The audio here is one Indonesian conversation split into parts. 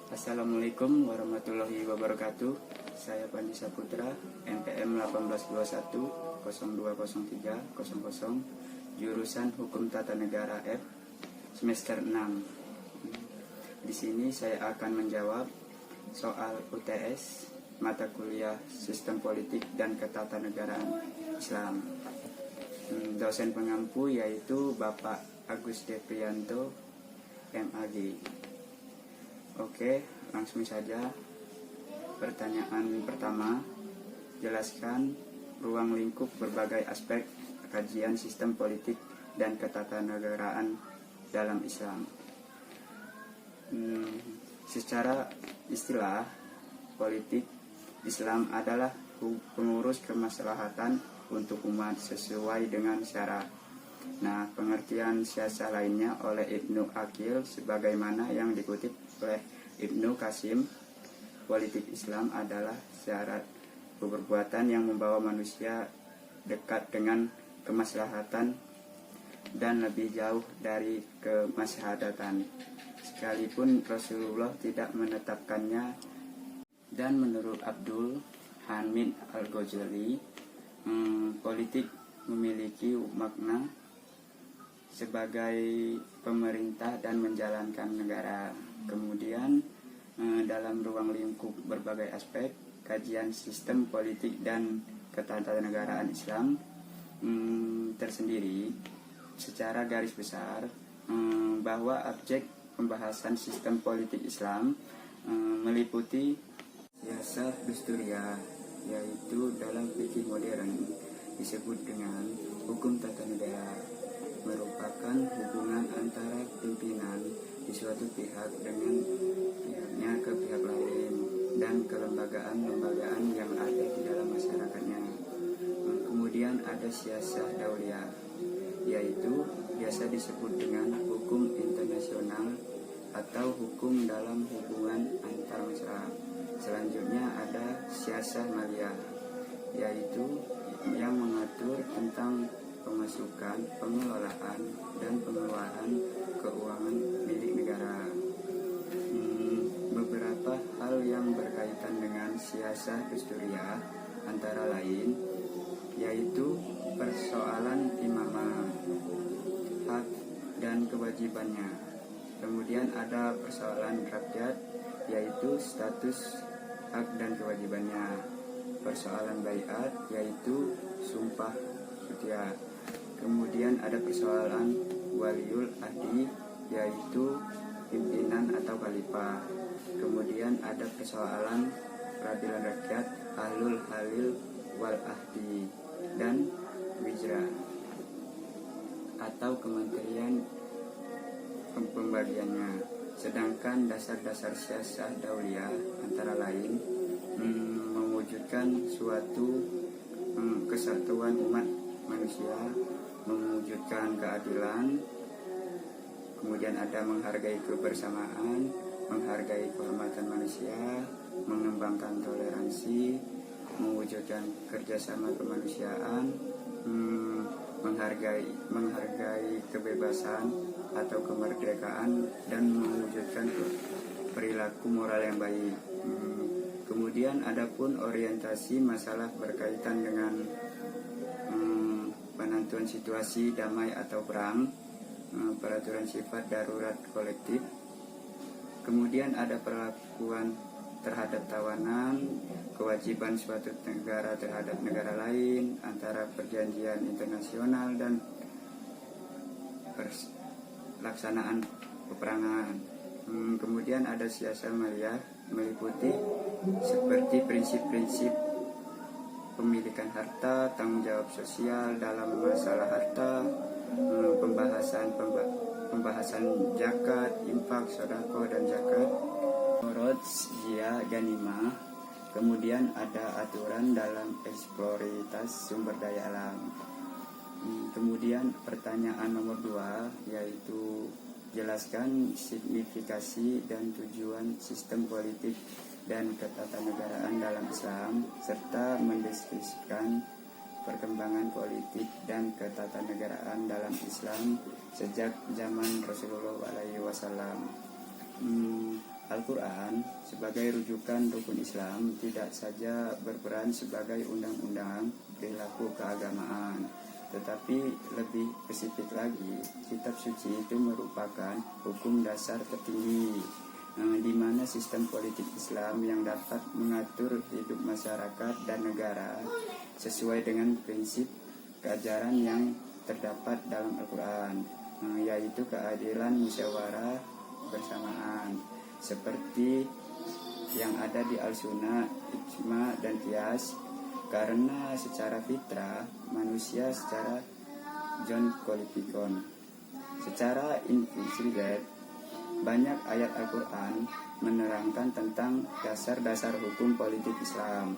Assalamualaikum warahmatullahi wabarakatuh. Saya Pandi Saputra, NPM 1821 0203 00, jurusan Hukum Tata Negara F, semester 6. Di sini saya akan menjawab soal UTS mata kuliah Sistem Politik dan Ketatanegaraan Islam. Dosen pengampu yaitu Bapak Agus Deprianto, MAG. Oke, langsung saja. Pertanyaan pertama, jelaskan ruang lingkup berbagai aspek kajian sistem politik dan ketatanegaraan dalam Islam. Secara istilah, politik Islam adalah pengurus kemaslahatan untuk umat sesuai dengan syarat. Nah, pengertian siasa lainnya oleh Ibnu Aqil sebagaimana yang dikutip oleh Ibnu Qasim, politik Islam adalah syarat perbuatan yang membawa manusia dekat dengan kemaslahatan dan lebih jauh dari kemaslahatan, sekalipun Rasulullah tidak menetapkannya. Dan menurut Abdul Hamid Al-Ghazali, politik memiliki makna sebagai pemerintah dan menjalankan negara. Kemudian dalam ruang lingkup berbagai aspek kajian sistem politik dan ketatanegaraan Islam tersendiri secara garis besar bahwa objek pembahasan sistem politik Islam meliputi siasah dusturia, yaitu dalam fikih modern disebut dengan hukum tata negara, merupakan hubungan antara pimpinan di suatu pihak dengan pihaknya ke pihak lain dan kelembagaan-lembagaan yang ada di dalam masyarakatnya. Kemudian ada siasah dauliyah, yaitu biasa disebut dengan hukum internasional atau hukum dalam hubungan antar masyarakat. Selanjutnya ada siasah maliyah, yaitu yang mengatur tentang pemasukan, pengelolaan, dan pengeluaran keuangan milik negara. Beberapa hal yang berkaitan dengan siasah dusturia antara lain yaitu persoalan imamah, hak dan kewajibannya. Kemudian ada persoalan rakyat, yaitu status, hak dan kewajibannya. Persoalan baiat, yaitu sumpah setia. Kemudian ada persoalan waliul ahdi, yaitu pimpinan atau khalifah. Kemudian ada persoalan peradilan rakyat, ahlul halil wal ahdi, dan wizra atau kementerian pembagiannya. Sedangkan dasar-dasar siasah dauliyah antara lain mewujudkan suatu kesatuan umat manusia, mewujudkan keadilan, kemudian ada menghargai kebersamaan, menghargai kehormatan manusia, mengembangkan toleransi, mewujudkan kerjasama kemanusiaan, menghargai kebebasan atau kemerdekaan, dan mewujudkan perilaku moral yang baik. Kemudian adapun orientasi masalah berkaitan dengan penentuan situasi damai atau perang, peraturan sifat darurat kolektif. Kemudian ada perlakuan terhadap tawanan, kewajiban suatu negara terhadap negara lain, antara perjanjian internasional dan pelaksanaan peperangan. Kemudian ada siasah maliyah, meliputi seperti prinsip-prinsip pemilikan harta, tanggung jawab sosial dalam masalah harta, pembahasan zakat, infak, sedekah dan zakat, jia, ganimah. Kemudian ada aturan dalam eksploitasi sumber daya alam. Kemudian pertanyaan nomor 2 yaitu jelaskan signifikasi dan tujuan sistem politik dan ketatanegaraan dalam Islam, serta mendeskripsikan perkembangan politik dan ketatanegaraan dalam Islam sejak zaman Rasulullah SAW. Al-Quran sebagai rujukan rukun Islam tidak saja berperan sebagai undang-undang perilaku keagamaan, tetapi lebih spesifik lagi, kitab suci itu merupakan hukum dasar tertinggi, di mana sistem politik Islam yang dapat mengatur hidup masyarakat dan negara sesuai dengan prinsip keajaran yang terdapat dalam Al-Quran, yaitu keadilan, musyawarah, bersamaan, seperti yang ada di Al-Sunnah, Ijma, dan Qiyas. Karena secara fitrah manusia secara John Qualificon secara implicit, banyak ayat Al-Quran menerangkan tentang dasar-dasar hukum politik Islam.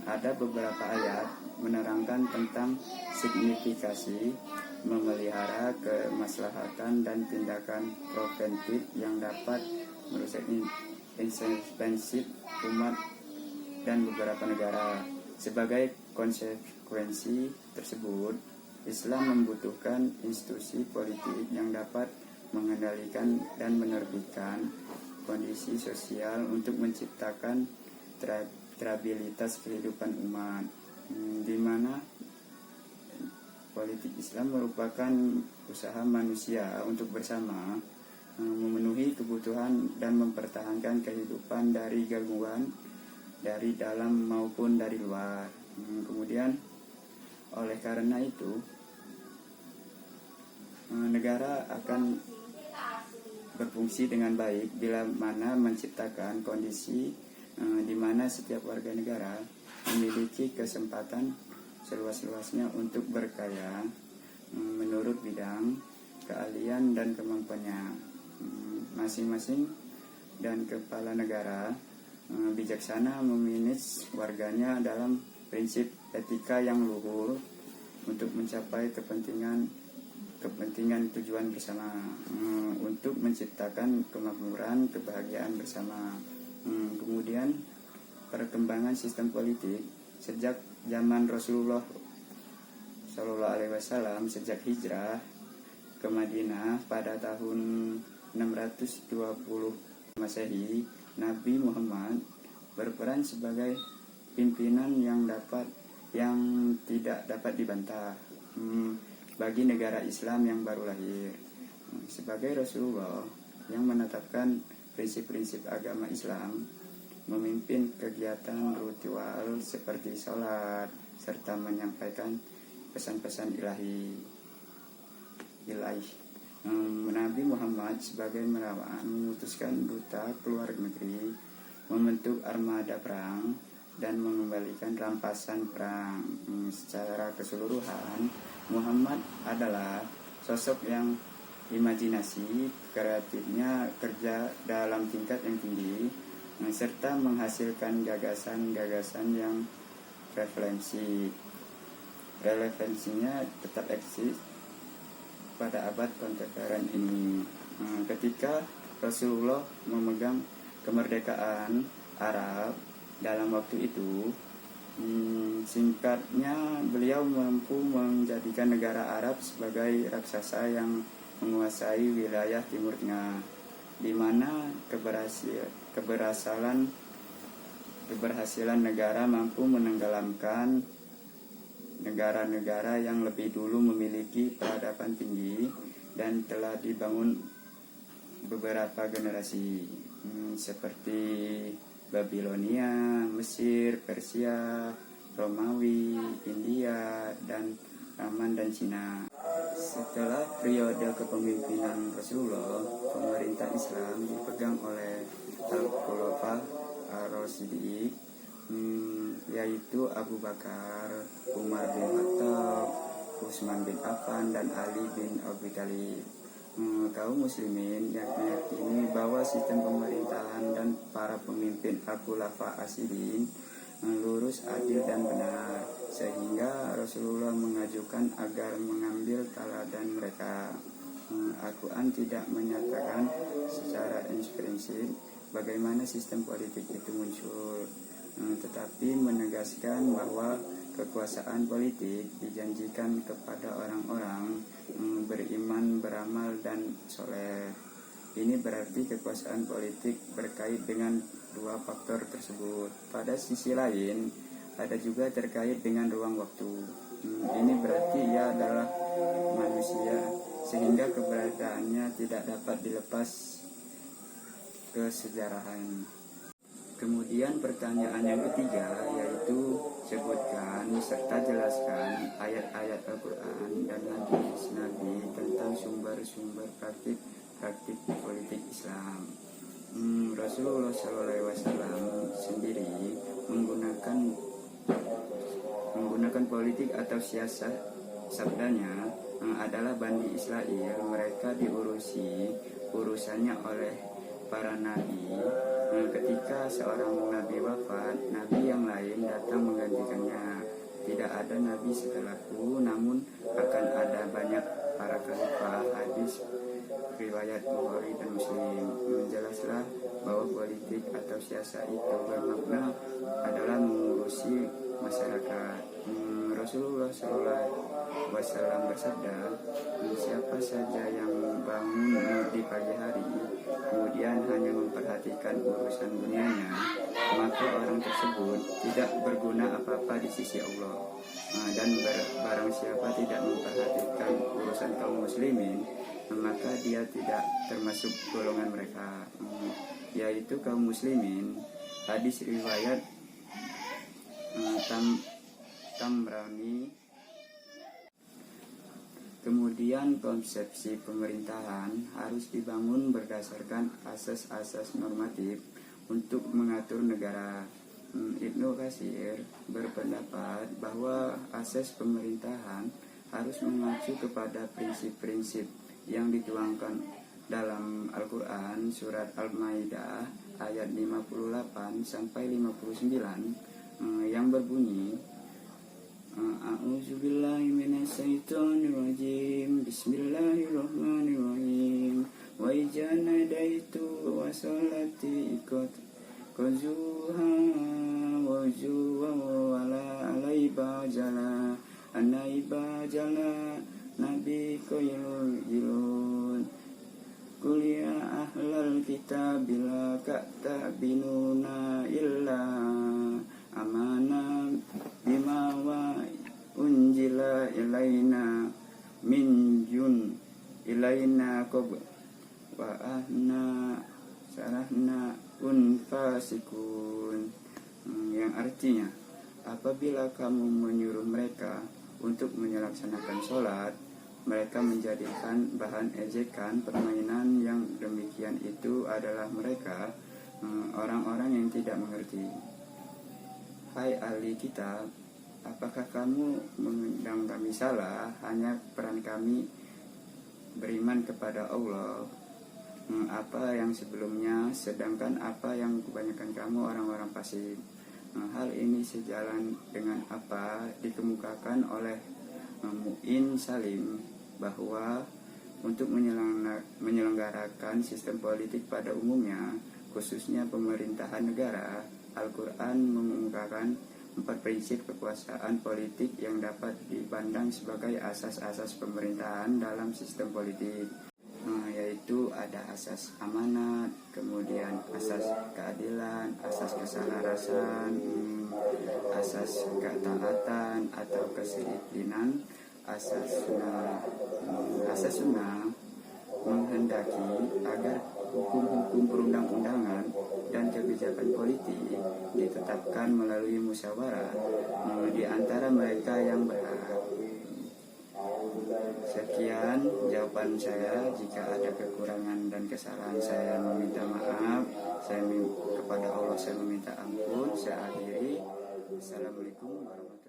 Ada beberapa ayat menerangkan tentang signifikasi memelihara kemaslahatan dan tindakan preventif yang dapat merusak eksistensi umat dan beberapa negara. Sebagai konsekuensi tersebut, Islam membutuhkan institusi politik yang dapat mengendalikan dan menerbitkan kondisi sosial untuk menciptakan stabilitas kehidupan umat, di mana politik Islam merupakan usaha manusia untuk bersama memenuhi kebutuhan dan mempertahankan kehidupan dari gangguan dari dalam maupun dari luar. Kemudian oleh karena itu negara akan berfungsi dengan baik bila mana menciptakan kondisi di mana setiap warga negara memiliki kesempatan seluas-luasnya untuk berkarya menurut bidang keahlian dan kemampuannya masing-masing, dan kepala negara bijaksana memanage warganya dalam prinsip etika yang luhur untuk mencapai kepentingan tujuan bersama, untuk menciptakan kemakmuran, kebahagiaan bersama. Kemudian perkembangan sistem politik sejak zaman Rasulullah SAW, sejak hijrah ke Madinah pada tahun 620 Masehi, Nabi Muhammad berperan sebagai pimpinan yang tidak dapat dibantah bagi negara Islam yang baru lahir. Sebagai Rasulullah yang menetapkan prinsip-prinsip agama Islam, memimpin kegiatan ritual seperti sholat, serta menyampaikan pesan-pesan ilahi. Nabi Muhammad sebagai merawan memutuskan duta keluar negeri, membentuk armada perang, dan mengembalikan rampasan perang. Secara keseluruhan, Muhammad adalah sosok yang imajinasi kreatifnya kerja dalam tingkat yang tinggi, serta menghasilkan gagasan-gagasan yang relevansinya tetap eksis pada abad kontemporer ini. Ketika Rasulullah memegang kemerdekaan Arab dalam waktu itu, singkatnya beliau mampu menjadikan negara Arab sebagai raksasa yang menguasai wilayah Timur Tengah, di mana keberhasilan negara mampu menenggelamkan negara-negara yang lebih dulu memiliki peradaban tinggi dan telah dibangun beberapa generasi, seperti Babilonia, Mesir, Persia, Romawi, India, dan Yaman dan Cina. Setelah periode kepemimpinan Rasulullah, pemerintah Islam dipegang oleh Al-Khulafa Ar-Rasyidin, yaitu Abu Bakar, Umar bin Khattab, Utsman bin Affan, dan Ali bin Abi Thalib. Kaum muslimin yang meyakini bahwa sistem pemerintahan dan para pemimpin Al-Khulafa Ar-Rasyidin lurus, adil, dan benar, sehingga Rasulullah mengajukan agar mengambil teladan mereka. Al-Quran tidak menyatakan secara eksplisit bagaimana sistem politik itu muncul, tetapi menegaskan bahwa kekuasaan politik dijanjikan kepada orang-orang beriman, beramal, dan soleh, Ini berarti kekuasaan politik berkait dengan dua faktor tersebut. Pada sisi lain, ada juga terkait dengan ruang waktu. Ini berarti ia adalah manusia, sehingga keberadaannya tidak dapat dilepas kesejarahan. Kemudian pertanyaan yang ketiga yaitu sebutkan serta jelaskan ayat-ayat Al-Quran dan hadis Nabi tentang sumber-sumber praktik politik Islam. Rasulullah SAW sendiri menggunakan politik atau siasat. Sabdanya adalah Bani Israel, mereka diurusi urusannya oleh para nabi. Ketika seorang nabi wafat, nabi yang lain datang menggantikannya. Tidak ada nabi setelahku, namun akan ada banyak para khalifah. Hadis riwayat Bukhari dan Muslim. Jelaslah bahwa politik atau siasat itu bermakna adalah mengurusi masyarakat. Rasulullah SAW bersabda, siapa saja yang bangun di pagi hari kemudian hanya memperhatikan urusan dunianya, maka orang tersebut tidak berguna apa-apa di sisi Allah. Dan barang siapa tidak memperhatikan urusan kaum muslimin, maka dia tidak termasuk golongan mereka, yaitu kaum muslimin. Hadis riwayat Tamrani. Kemudian konsepsi pemerintahan harus dibangun berdasarkan asas-asas normatif untuk mengatur negara. Ibnu Katsir berpendapat bahwa asas pemerintahan harus mengacu kepada prinsip-prinsip yang dituangkan dalam Al-Quran surat Al-Maidah ayat 58 sampai 59 yang berbunyi, A'udzubillahi minasyaitonirrajim. Bismillahirrahmanirrahim. Wa idza nadaitu wa salati qazuha wa juwa wa la alaiba jala anaiba jala nabi qailul jilun qul ya ahlal kitab la ta'tabinuna illa amana bima wa unjila ilaina min jun ilaina qab wa ahna sarahna fasikun, yang artinya apabila kamu menyuruh mereka untuk melaksanakan sholat, mereka menjadikan bahan ejekan permainan. Yang demikian itu adalah mereka orang-orang yang tidak mengerti. Hai ahli kitab, apakah kamu mengundang kami salah? Hanya peran kami beriman kepada Allah, apa yang sebelumnya, sedangkan apa yang kebanyakan kamu orang-orang fasik. Hal ini sejalan dengan apa dikemukakan oleh Mu'in Salim, bahwa untuk menyelenggarakan sistem politik pada umumnya, khususnya pemerintahan negara, Al-Quran mengemukakan 4 prinsip kekuasaan politik yang dapat dipandang sebagai asas-asas pemerintahan dalam sistem politik, yaitu ada asas amanat, kemudian asas keadilan, asas keselarasan, asas ketaatan atau kedisiplinan, asas sunnah menghendaki agar hukum-hukum perundang-undangan dan kebijakan politik ditetapkan melalui musyawarah di antara mereka yang berhak. Sekian jawaban saya. Jika ada kekurangan dan kesalahan, saya meminta maaf. Kepada Allah saya meminta ampun. Saya akhiri. Assalamualaikum warahmatullahi wabarakatuh.